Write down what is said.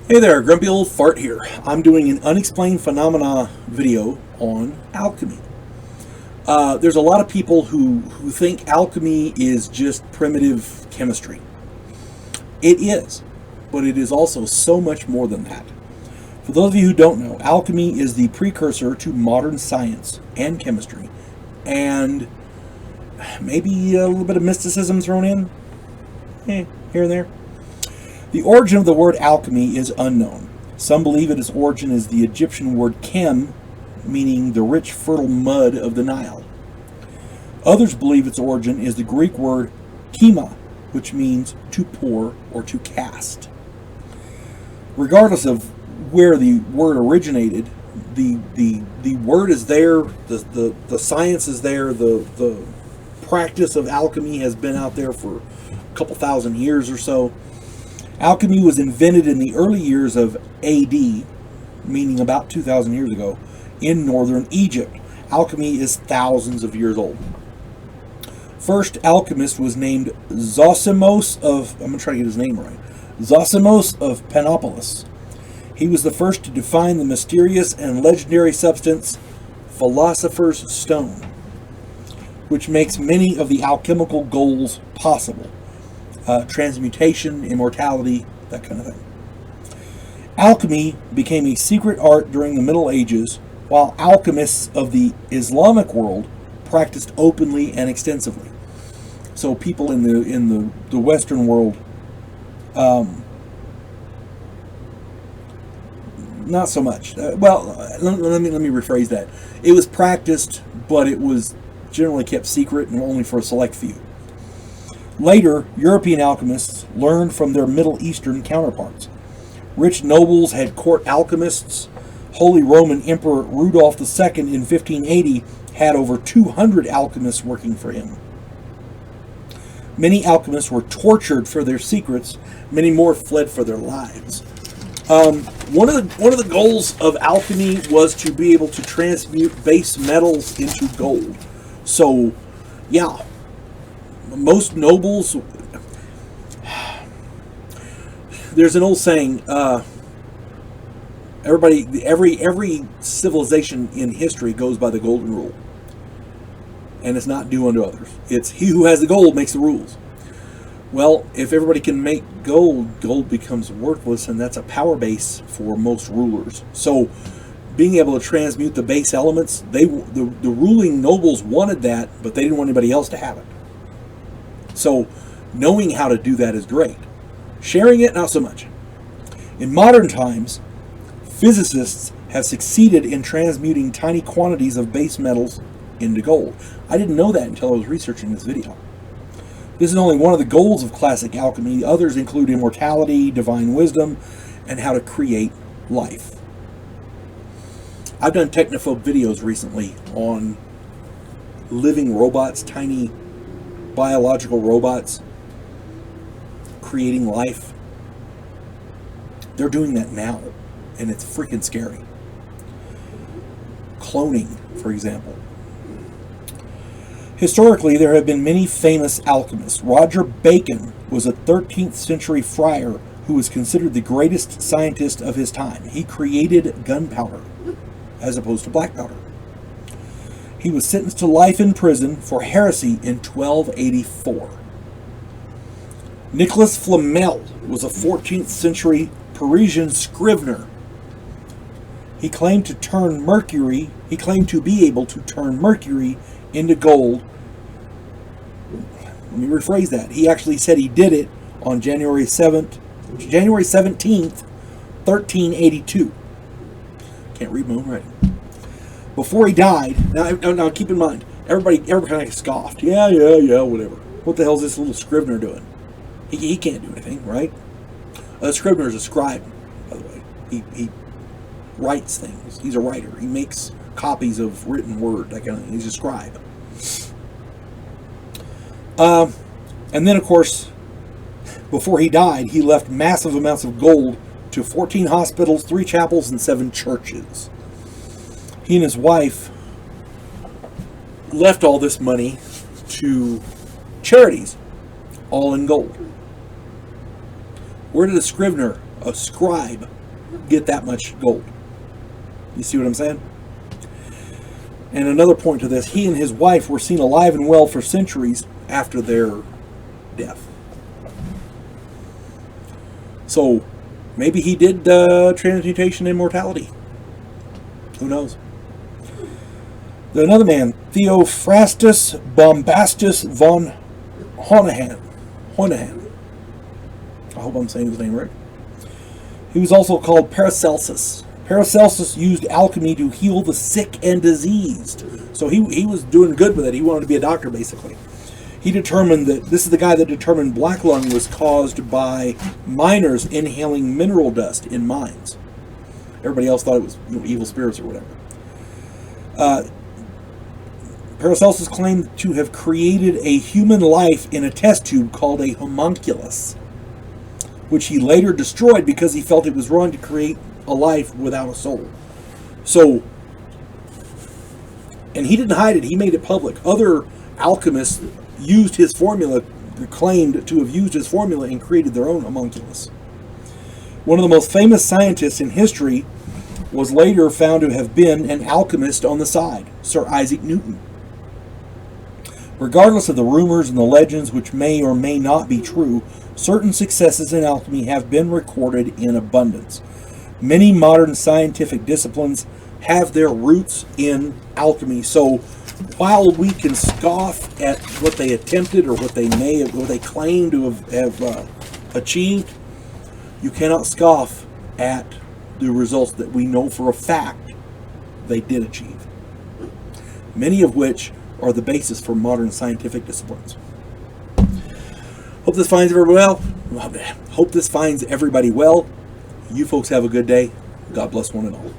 Hey there, Grumpy Old Fart here. I'm doing an unexplained phenomena video on alchemy. There's a lot of people who think alchemy is just primitive chemistry. It is, but it is also so much more than that. For those of you who don't know, alchemy is the precursor to modern science and chemistry, and maybe a little bit of mysticism thrown in, here and there. The origin of the word alchemy is unknown. Some believe its origin is the Egyptian word chem, meaning the rich, fertile mud of the Nile. Others believe its origin is the Greek word chema, which means to pour or to cast. Regardless of where the word originated, the word is there, the science is there, the practice of alchemy has been out there for a couple thousand years or so. Alchemy was invented in the early years of AD, meaning about 2,000 years ago, in northern Egypt. Alchemy is thousands of years old. First alchemist was named Zosimos of, I'm going to try to get his name right, Zosimos of Panopolis. He was the first to define the mysterious and legendary substance, philosopher's stone, which makes many of the alchemical goals possible. Transmutation, immortality, that kind of thing. Alchemy became a secret art during the Middle Ages, while alchemists of the Islamic world practiced openly and extensively. So people in the Western world, not so much. Let me rephrase that. It was practiced, but it was generally kept secret and only for a select few. Later, European alchemists learned from their Middle Eastern counterparts. Rich nobles had court alchemists. Holy Roman Emperor Rudolph II in 1580 had over 200 alchemists working for him. Many alchemists were tortured for their secrets. Many more fled for their lives. One of the goals of alchemy was to be able to transmute base metals into gold. So, yeah. Most nobles, there's an old saying, every civilization in history goes by the golden rule, and it's not do unto others. It's he who has the gold makes the rules. Well, if everybody can make gold becomes worthless, and that's a power base for most rulers. So being able to transmute the base elements, the ruling nobles wanted that, but they didn't want anybody else to have it. So knowing how to do that is great. Sharing it, not so much. In modern times, physicists have succeeded in transmuting tiny quantities of base metals into gold. I didn't know that until I was researching this video. This is only one of the goals of classic alchemy. Others include immortality, divine wisdom, and how to create life. I've done technophobe videos recently on living robots, tiny biological robots creating life. They're doing that now, and it's freaking scary. Cloning, for example. Historically, there have been many famous alchemists. Roger Bacon was a 13th century friar who was considered the greatest scientist of his time. He created gunpowder as opposed to black powder. He was sentenced to life in prison for heresy in 1284. Nicholas Flamel was a 14th century Parisian scrivener. He claimed to be able to turn mercury into gold. Let me rephrase that. He actually said he did it on January 17th, 1382. Can't read my own writing. Before he died, now keep in mind, everybody kind of scoffed. Yeah, whatever. What the hell is this little scrivener doing? He can't do anything, right? A scrivener is a scribe, by the way. He writes things. He's a writer. He makes copies of written word, that kind of thing. He's a scribe. And then, of course, before he died, he left massive amounts of gold to 14 hospitals, 3 chapels, and 7 churches. He and his wife left all this money to charities, all in gold. Where did a scrivener a scribe get that much gold? You see what I'm saying? And another point to this, he and his wife were seen alive and well for centuries after their death. So maybe he did transmutation immortality. Who knows? Another man, Theophrastus Bombastus von Hohenheim. I hope I'm saying his name right. He was also called Paracelsus. Paracelsus used alchemy to heal the sick and diseased. So he was doing good with it. He wanted to be a doctor, basically. He determined that, this is the guy that determined black lung was caused by miners inhaling mineral dust in mines. Everybody else thought it was evil spirits or whatever. Paracelsus claimed to have created a human life in a test tube called a homunculus, which he later destroyed because he felt it was wrong to create a life without a soul. So, and he didn't hide it, he made it public. Other alchemists used his formula, claimed to have used his formula, and created their own homunculus. One of the most famous scientists in history was later found to have been an alchemist on the side, Sir Isaac Newton. Regardless of the rumors and the legends, which may or may not be true, certain successes in alchemy have been recorded in abundance. Many modern scientific disciplines have their roots in alchemy. So while we can scoff at what they attempted or what they claim to have achieved, you cannot scoff at the results that we know for a fact they did achieve. Many of which are the basis for modern scientific disciplines. Hope this finds everybody well. Hope this finds everybody well. You folks have a good day. God bless one and all.